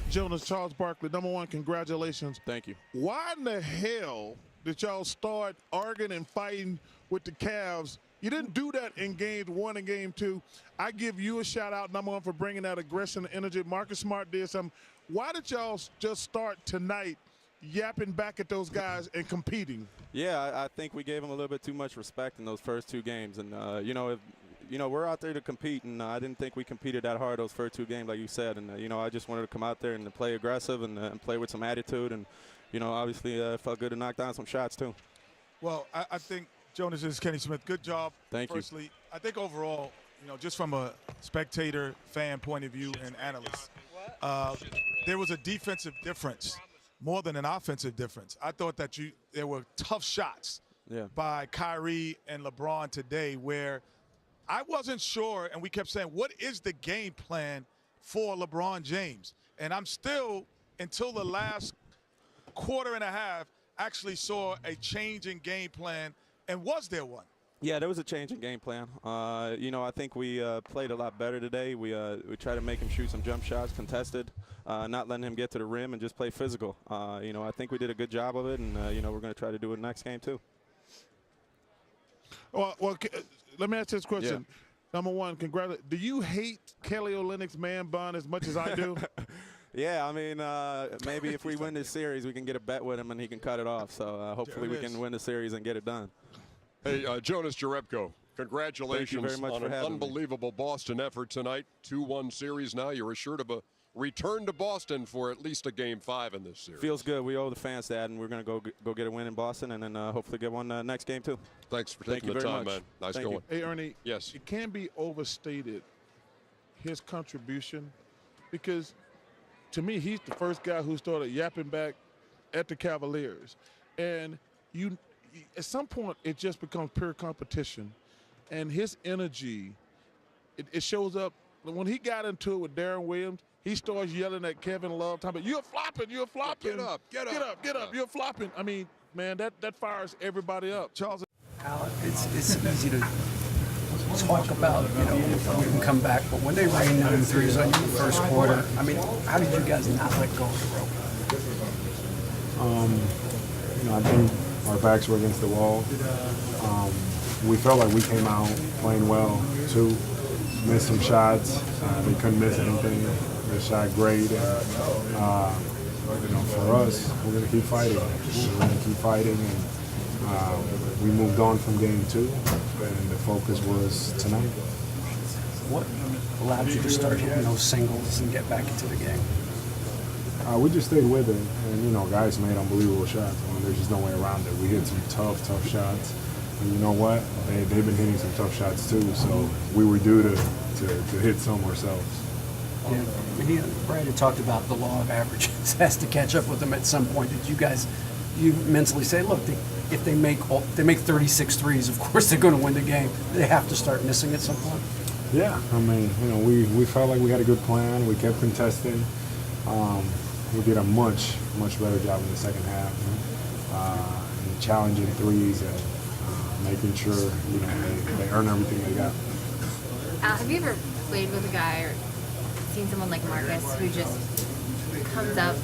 Jonas, Charles Barkley, number 1, congratulations. Thank you. Why in the hell did y'all start arguing and fighting with the Cavs You didn't do that in games 1 and game 2. I give you a shout out, number one, for bringing that aggression and energy. Marcus Smart did something. Why did y'all just start tonight yapping back at those guys and competing? Yeah, I think we gave them a little bit too much respect in those first 2 games. And, we're out there to compete, and I didn't think we competed that hard those first 2 games, like you said. And, I just wanted to come out there and play aggressive and play with some attitude. And, obviously it felt good to knock down some shots, too. Well, I think, Jonas, this is Kenny Smith. Good job. Thank you. Firstly, I think overall, just from a spectator, fan point of view and analyst, there was a defensive difference more than an offensive difference. I thought that there were tough shots by Kyrie and LeBron today where I wasn't sure, and we kept saying, what is the game plan for LeBron James? And I'm still, until the last quarter and a half, actually saw a change in game plan. And was there one? Yeah, there was a change in game plan. I think we played a lot better today. We tried to make him shoot some jump shots, contested, not letting him get to the rim, and just play physical. I think we did a good job of it, and, we're going to try to do it next game, too. Well, let me ask this question. Yeah. Number one, congratulations. Do you hate Kelly Olynyk's man bun as much as I do? Yeah, I mean, maybe if we win this series, we can get a bet with him and he can cut it off. So hopefully we can win the series and get it done. Hey, Jonas Jerebko, congratulations Thank you very much on for an having unbelievable Boston effort tonight. 2-1 series now. You're assured of a return to Boston for at least a Game 5 in this series. Feels good. We owe the fans that, and we're going to go get a win in Boston and then hopefully get one next game, too. Thanks for taking the time, man. Nice Thank going. you. Hey, Ernie. Yes. It can't be overstated, his contribution, because to me, he's the first guy who started yapping back at the Cavaliers. And at some point, it just becomes pure competition. And his energy, it shows up. When he got into it with Darren Williams, he starts yelling at Kevin Love, talking about, you're flopping, you're flopping. Get up, get up. Get up, get up, you're flopping. I mean, man, that fires everybody up. Charles. Alan, it's easy to talk about, we can come back, but when they rained down threes on you in the first quarter, I mean, how did you guys not let go of the rope? I think our backs were against the wall. We felt like we came out playing well, too. Missed some shots. They couldn't miss anything. They shot great. And, for us, we're going to keep fighting. We're going to keep fighting. And we moved on from game 2, and the focus was tonight. What allowed you to start hitting those singles and get back into the game? We just stayed with it. And, guys made unbelievable shots. I mean, there's just no way around it. We hit some tough shots. And you know what? They've been hitting some tough shots too, so we were due to hit some ourselves. Yeah, Brad had talked about the law of averages has to catch up with them at some point. Did you mentally say, look, if they make 36 threes, of course they're going to win the game. They have to start missing at some point. Yeah, I mean, we felt like we had a good plan. We kept contesting. We did a much better job in the second half, and challenging threes and making sure they earn everything they got. Have you ever played with a guy or seen someone like Marcus who just comes up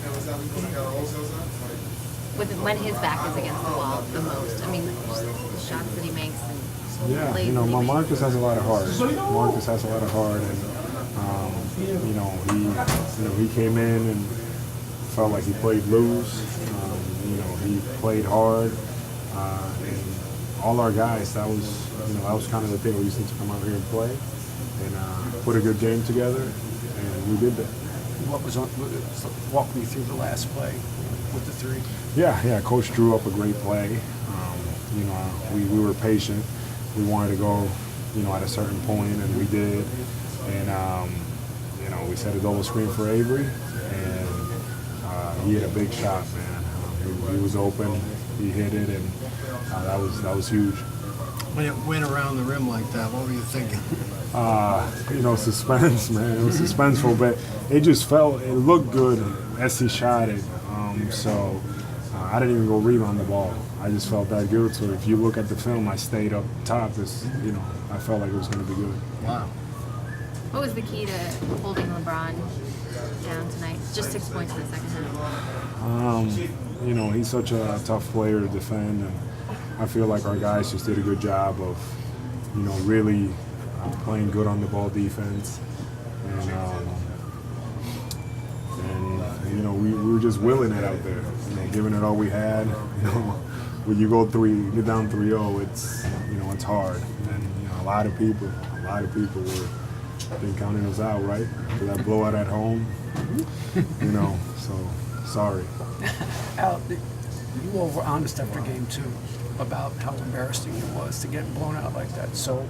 when his back is against the wall the most? I mean, just the shots that he makes. And yeah, Marcus has a lot of heart. Marcus has a lot of heart, and he came in and felt like he played loose. He played hard, and all our guys, that was kind of the thing. We used to come out here and play and put a good game together, and we did that. Walk me through the last play with the three. Yeah, Coach drew up a great play. We were patient. We wanted to go, at a certain point, and we did. And, we set a double screen for Avery, and he hit a big shot, man. He was open, he hit it, and that was huge. When it went around the rim like that, what were you thinking? Suspense, man. It was suspenseful, but it looked good as he shot it. I didn't even go rebound the ball. I just felt that good. So if you look at the film, I stayed up top. I felt like it was going to be good. Wow. What was the key to holding LeBron down tonight? Just 6 points in the second half. He's such a tough player to defend, and I feel like our guys just did a good job of, really playing good on the ball defense, and we were just willing it out there, giving it all we had. When you get down 3-0, it's hard, and a lot of people were been counting us out, right? For that blowout at home, so sorry. Al, you were honest after game 2 about how embarrassing it was to get blown out like that. So,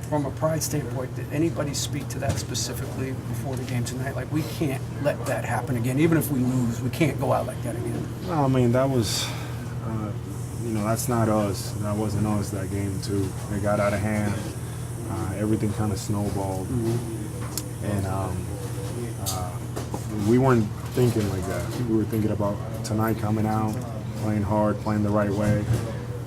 from a pride standpoint, did anybody speak to that specifically before the game tonight? Like, we can't let that happen again. Even if we lose, we can't go out like that again. No, I mean, that was, that's not us. That wasn't us that game, too. It got out of hand. Everything kind of snowballed. And we weren't thinking like that. We were thinking about tonight coming out, playing hard, playing the right way.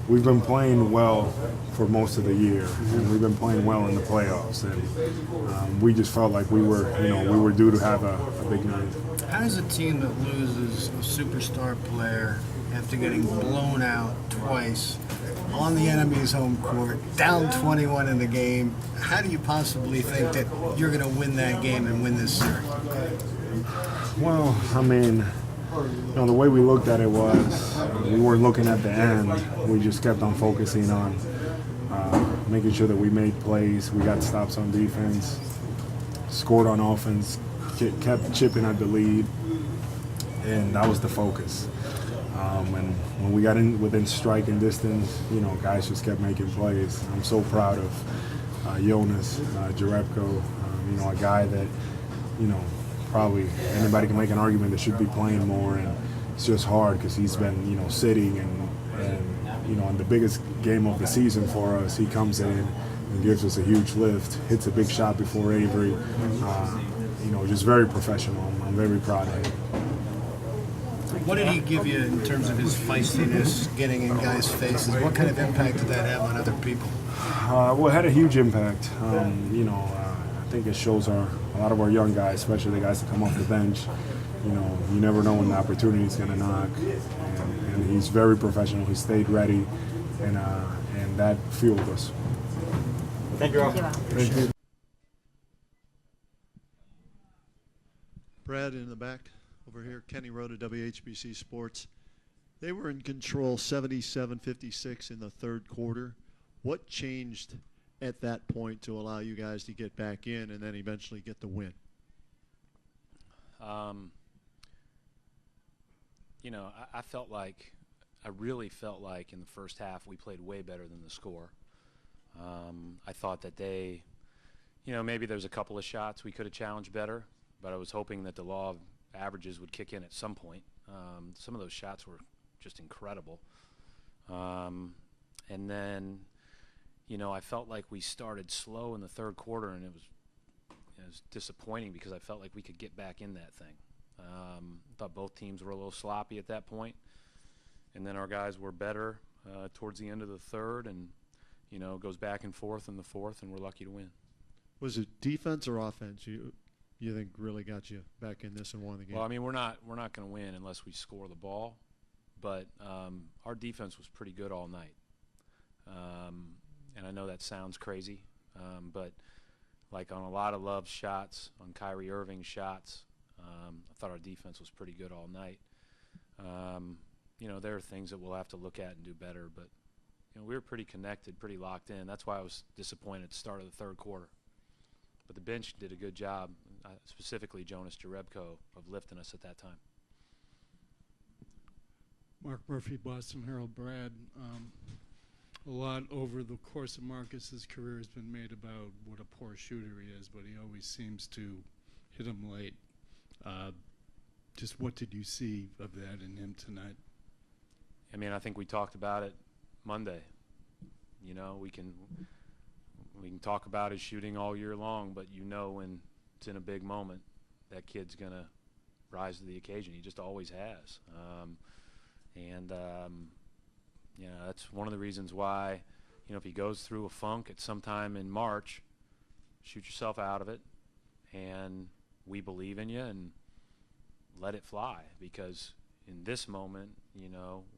We've been playing well for most of the year, and we've been playing well in the playoffs. And we just felt like we were due to have a big night. How does a team that loses a superstar player after getting blown out twice on the enemy's home court, down 21 in the game, how do you possibly think that you're going to win that game and win this series? Well, I mean, the way we looked at it was we weren't looking at the end. We just kept on focusing on making sure that we made plays. We got stops on defense, scored on offense, kept chipping at the lead, and that was the focus. And when we got in within striking distance, guys just kept making plays. I'm so proud of Jonas Jerebko, a guy that, probably anybody can make an argument that should be playing more, and it's just hard because he's been, sitting and in the biggest game of the season for us, he comes in and gives us a huge lift, hits a big shot before Avery, just very professional. I'm very proud of him. What did he give you in terms of his feistiness, getting in guys' faces? What kind of impact did that have on other people? Well, it had a huge impact. I think it shows a lot of our young guys, especially the guys that come off the bench, you never know when the opportunity is going to knock. And he's very professional. He stayed ready, and that fueled us. Thank you all. Thank you. Brad in the back over here. Kenny Road of WHBC Sports. They were in control 77-56 in the third quarter. What changed at that point to allow you guys to get back in and then eventually get the win? I really felt like in the first half we played way better than the score. I thought that they, maybe there's a couple of shots we could have challenged better, but I was hoping that the law of averages would kick in at some point. Some of those shots were just incredible. And then, I felt like we started slow in the third quarter, and it was disappointing because I felt like we could get back in that thing. I thought both teams were a little sloppy at that point, and then our guys were better towards the end of the third, and it goes back and forth in the fourth, and we're lucky to win. Was it defense or offense you think really got you back in this and won the game? Well, I mean, we're not going to win unless we score the ball, but our defense was pretty good all night. And I know that sounds crazy, but like on a lot of Love's shots, on Kyrie Irving's shots, I thought our defense was pretty good all night. There are things that we'll have to look at and do better, but we were pretty connected, pretty locked in. That's why I was disappointed at the start of the third quarter. But the bench did a good job, specifically Jonas Jerebko, of lifting us at that time. Mark Murphy, Boston Herald. Brad, a lot over the course of Marcus's career has been made about what a poor shooter he is, but he always seems to hit him late. Just what did you see of that in him tonight? I mean, I think we talked about it Monday. We can talk about his shooting all year long, but when it's in a big moment, that kid's going to rise to the occasion. He just always has. That's one of the reasons why, if he goes through a funk at some time in March, shoot yourself out of it, and we believe in you, and let it fly. Because in this moment,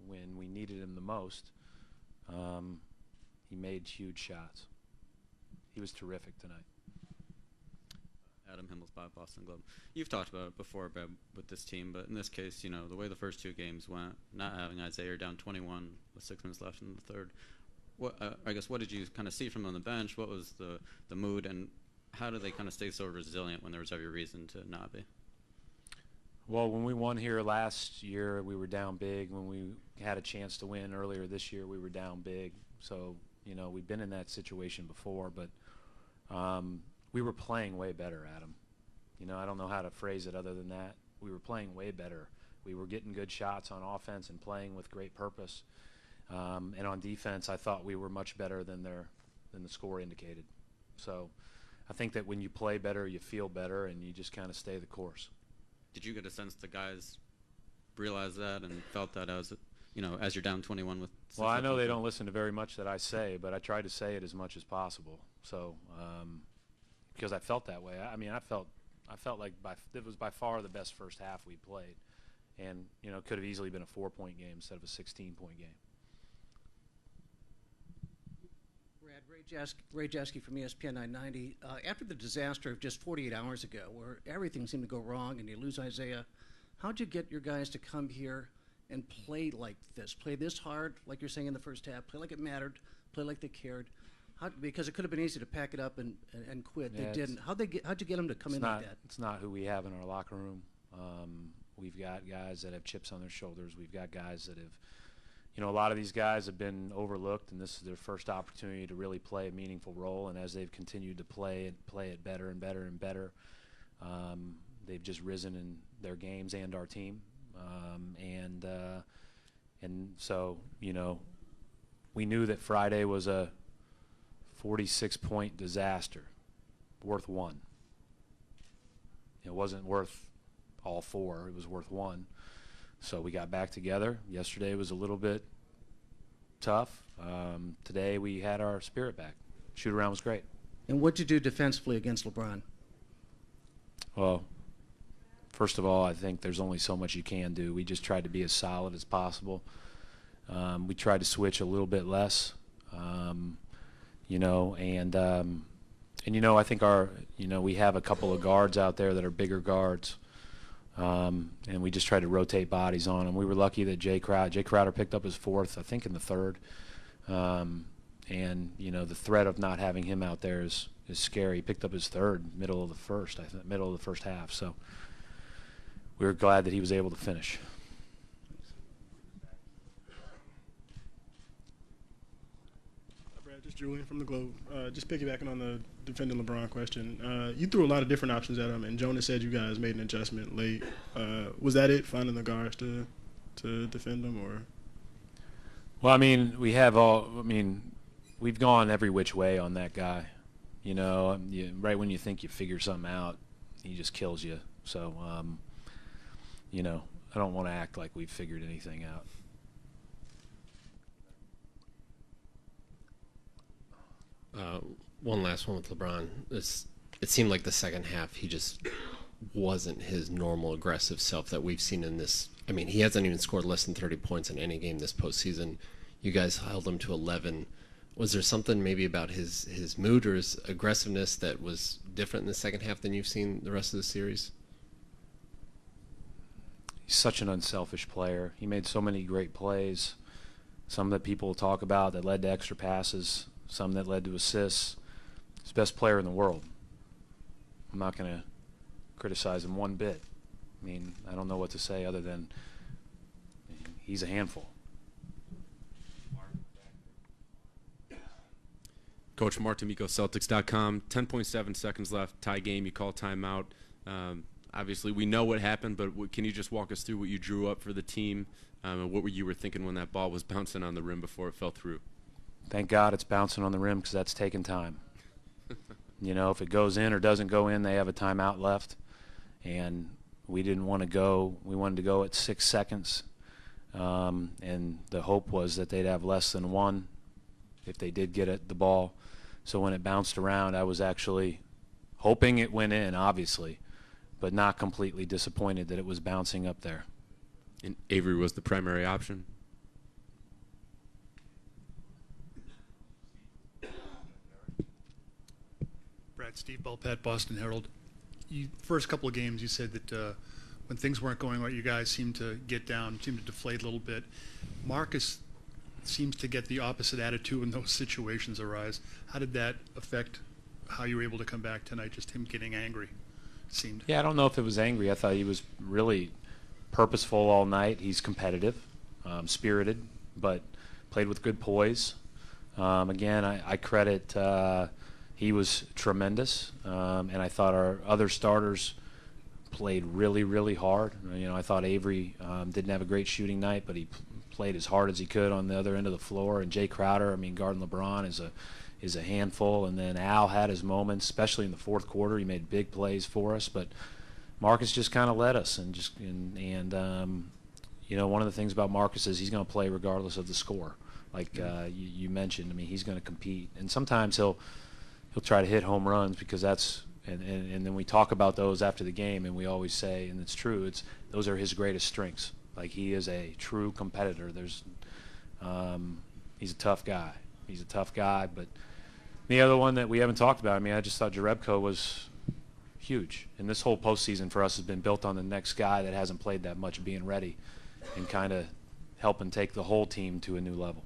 when we needed him the most, He made huge shots. He was terrific tonight. Adam Himmelsbach, Boston Globe. You've talked about it before about with this team, but in this case, you know, the way the first two games went, not having Isaiah down 21 with 6 minutes left in the third, what I guess what did you kind of see from them on the bench? What was the mood, and how do they kind of stay so resilient when there was every reason to not be? Well, when we won here last year, we were down big. When we had a chance to win earlier this year, we were down big. So, you know, we've been in that situation before, but we were playing way better, Adam. You know, I don't know how to phrase it other than that. We were playing way better. We were getting good shots on offense and playing with great purpose. And on defense, I thought we were much better than the score indicated. So I think that when you play better, you feel better, and you just kind of stay the course. Did you get a sense the guys realized that and felt that as, you know, as you're down 21 with 6 Well, I left know in the they third? don't listen to very much that I say, but I try to say it as much as possible. So, because I felt that way. I mean, I felt like it was by far the best first half we played, and you know, could have easily been a 4-point game instead of a 16-point game. Ray Jasky from ESPN 990. After the disaster of just 48 hours ago, where everything seemed to go wrong and you lose Isaiah, how'd you get your guys to come here and play like this? Play this hard, like you're saying in the first half. Play like it mattered. Play like they cared. Because it could have been easy to pack it up and quit. Yeah, they didn't. How'd you get them to come in like that? It's not who we have in our locker room. We've got guys that have chips on their shoulders. We've got guys that have, you know, a lot of these guys have been overlooked, and this is their first opportunity to really play a meaningful role. And as they've continued to play it better and better and better, they've just risen in their games and our team. And so, you know, we knew that Friday was a 46-point disaster, worth one. It wasn't worth all 4. It was worth 1. So we got back together. Yesterday was a little bit tough. Today we had our spirit back. Shoot-around was great. And what'd you do defensively against LeBron? Well, first of all, I think there's only so much you can do. We just tried to be as solid as possible. We tried to switch a little bit less, you know, and you know, I think we have a couple of guards out there that are bigger guards. And we just tried to rotate bodies on him. We were lucky that Jay Crowder picked up his 4th, I think, in the 3rd. And you know, the threat of not having him out there is scary. He picked up his 3rd, middle of the first half. So we were glad that he was able to finish. Just Julian from the Globe. Just piggybacking on the defending LeBron question. You threw a lot of different options at him, and Jonas said you guys made an adjustment late. Was that it, finding the guards to defend him, or? Well, I mean, we've gone every which way on that guy. You know, right when you think you figure something out, he just kills you. So, you know, I don't want to act like we've figured anything out. One last one with LeBron. It seemed like the second half he just wasn't his normal aggressive self that we've seen in this. I mean, he hasn't even scored less than 30 points in any game this postseason. You guys held him to 11. Was there something maybe about his mood or his aggressiveness that was different in the second half than you've seen the rest of the series? He's such an unselfish player. He made so many great plays, some that people talk about that led to extra passes, some that led to assists. He's the best player in the world. I'm not going to criticize him one bit. I mean, I don't know what to say other than he's a handful. Coach Mark D'Amico, Celtics.com. 10.7 seconds left. Tie game. You call timeout. Obviously, we know what happened, but can you just walk us through what you drew up for the team and what you were thinking when that ball was bouncing on the rim before it fell through? Thank God it's bouncing on the rim because that's taking time. You know, if it goes in or doesn't go in, they have a timeout left. And we didn't want to go. We wanted to go at 6 seconds. And the hope was that they'd have less than 1 if they did get at the ball. So when it bounced around, I was actually hoping it went in, obviously, but not completely disappointed that it was bouncing up there. And Avery was the primary option? Brad, Steve Belpet, Boston Herald. First couple of games, you said that when things weren't going right, you guys seemed to get down, seemed to deflate a little bit. Marcus seems to get the opposite attitude when those situations arise. How did that affect how you were able to come back tonight, just him getting angry, it seemed? Yeah, I don't know if it was angry. I thought he was really purposeful all night. He's competitive, spirited, but played with good poise. Again, I credit he was tremendous, and I thought our other starters played really, really hard. I thought Avery didn't have a great shooting night, but he played as hard as he could on the other end of the floor. And Jay Crowder, guarding LeBron is a handful. And then Al had his moments, especially in the fourth quarter. He made big plays for us, but Marcus just kind of led us. And one of the things about Marcus is he's going to play regardless of the score. Like you mentioned, he's going to compete, and sometimes he'll try to hit home runs because that's. And then we talk about those after the game, and we always say, and it's true, those are his greatest strengths. Like, he is a true competitor. He's a tough guy. He's a tough guy. But the other one that we haven't talked about, I just thought Jerebko was huge. And this whole postseason for us has been built on the next guy that hasn't played that much being ready and kind of helping take the whole team to a new level.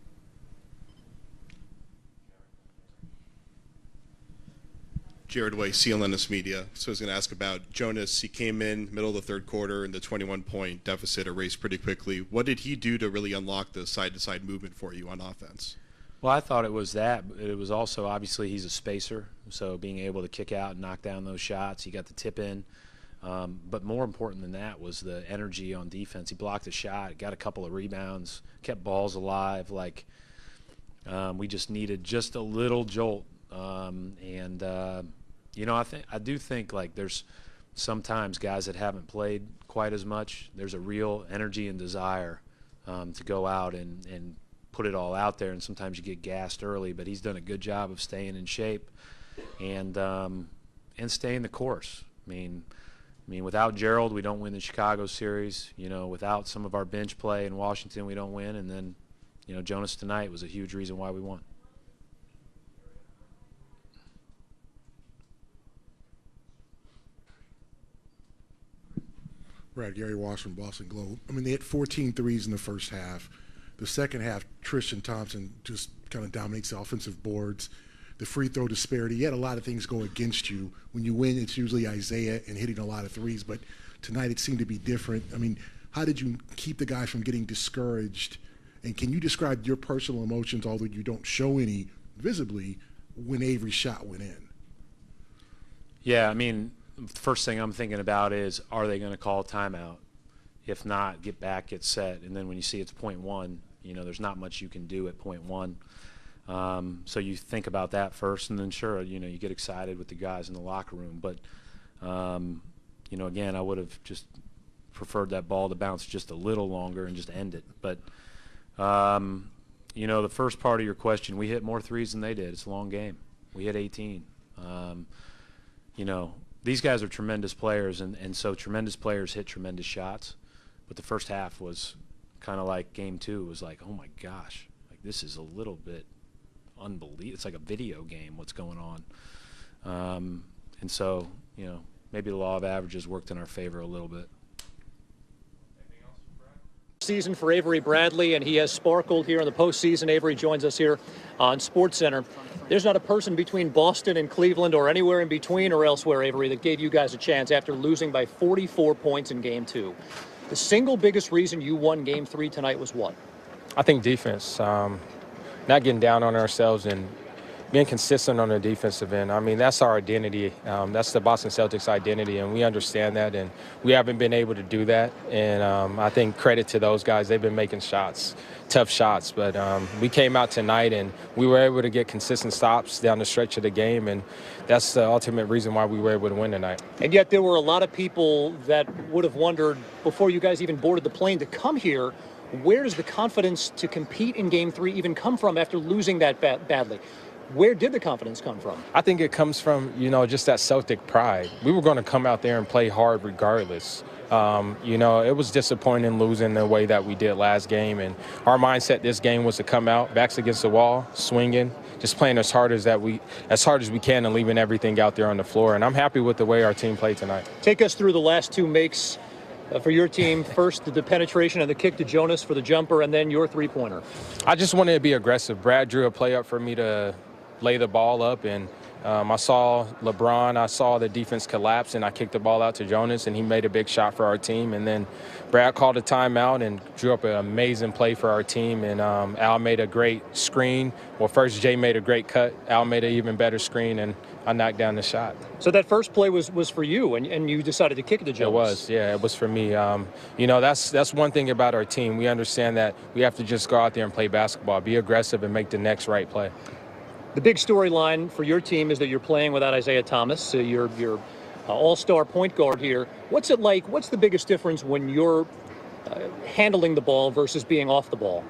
Jared Way, CLNS Media. So I was going to ask about Jonas. He came in middle of the third quarter and the 21-point deficit erased pretty quickly. What did he do to really unlock the side-to-side movement for you on offense? Well, I thought it was that. But it was also, obviously, he's a spacer, so being able to kick out and knock down those shots. He got the tip in. But more important than that was the energy on defense. He blocked a shot, got a couple of rebounds, kept balls alive. We just needed just a little jolt. I do think there's sometimes guys that haven't played quite as much. There's a real energy and desire to go out and put it all out there, and sometimes you get gassed early. But he's done a good job of staying in shape and staying the course. Without Gerald, we don't win the Chicago series. Without some of our bench play in Washington, we don't win. And then, Jonas tonight was a huge reason why we won. Right, Gary Walsh from Boston Globe. They had 14 threes in the first half. The second half, Tristan Thompson just kind of dominates the offensive boards. The free throw disparity, you had a lot of things go against you. When you win, it's usually Isaiah and hitting a lot of threes, but tonight it seemed to be different. How did you keep the guys from getting discouraged? And can you describe your personal emotions, although you don't show any visibly, when Avery's shot went in? Yeah, first thing I'm thinking about is, are they going to call timeout? If not, get back, get set. And then when you see it's point one, there's not much you can do at point one. So you think about that first, and then sure, you get excited with the guys in the locker room. But, again, I would have just preferred that ball to bounce just a little longer and just end it. But, the first part of your question, we hit more threes than they did. It's a long game. We hit 18. These guys are tremendous players, and so tremendous players hit tremendous shots. But the first half was kind of like game two. It was like, oh, my gosh, this is a little bit unbelievable. It's like a video game, what's going on. And so, maybe the law of averages worked in our favor a little bit. Season for Avery Bradley, and he has sparkled here in the postseason. Avery joins us here on SportsCenter. There's not a person between Boston and Cleveland or anywhere in between or elsewhere, Avery, that gave you guys a chance after losing by 44 points in Game 2. The single biggest reason you won Game 3 tonight was what? I think defense. Not getting down on ourselves and being consistent on the defensive end. That's our identity. That's the Boston Celtics identity, and we understand that, and we haven't been able to do that. And I think credit to those guys. They've been making shots, tough shots. But we came out tonight, and we were able to get consistent stops down the stretch of the game, and that's the ultimate reason why we were able to win tonight. And yet there were a lot of people that would have wondered, before you guys even boarded the plane to come here, where does the confidence to compete in Game 3 even come from after losing that badly? Where did the confidence come from? I think it comes from, just that Celtic pride. We were going to come out there and play hard regardless. It was disappointing losing the way that we did last game. And our mindset this game was to come out, backs against the wall, swinging, just playing as hard as we can and leaving everything out there on the floor. And I'm happy with the way our team played tonight. Take us through the last two makes for your team. First, the penetration and the kick to Jonas for the jumper, and then your three-pointer. I just wanted to be aggressive. Brad drew a play up for me to lay the ball up, and I saw LeBron, I saw the defense collapse, and I kicked the ball out to Jonas, and he made a big shot for our team. And then Brad called a timeout and drew up an amazing play for our team, and Al made a great screen. Well, first Jay made a great cut. Al made an even better screen, and I knocked down the shot. So that first play was for you, and you decided to kick it to Jonas. It was, yeah, it was for me. That's one thing about our team. We understand that we have to just go out there and play basketball, be aggressive, and make the next right play. The big storyline for your team is that you're playing without Isaiah Thomas, your all-star point guard here. What's it like? What's the biggest difference when you're handling the ball versus being off the ball?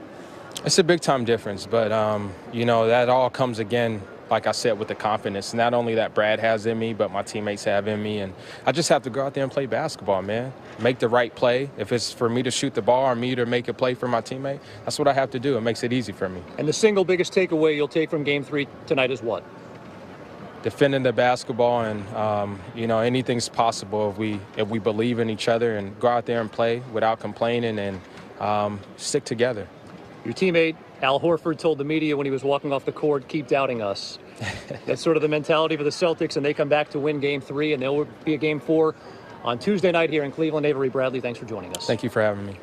It's a big-time difference, but, that all comes again, like I said, with the confidence. Not only that Brad has in me, but my teammates have in me. And I just have to go out there and play basketball, man. Make the right play. If it's for me to shoot the ball or me to make a play for my teammate, that's what I have to do. It makes it easy for me. And the single biggest takeaway you'll take from Game 3 tonight is what? Defending the basketball, and, anything's possible if we believe in each other and go out there and play without complaining and stick together. Your teammate, Al Horford, told the media when he was walking off the court, keep doubting us. That's sort of the mentality for the Celtics, and they come back to win Game 3, and there will be a Game 4 on Tuesday night here in Cleveland. Avery Bradley, thanks for joining us. Thank you for having me.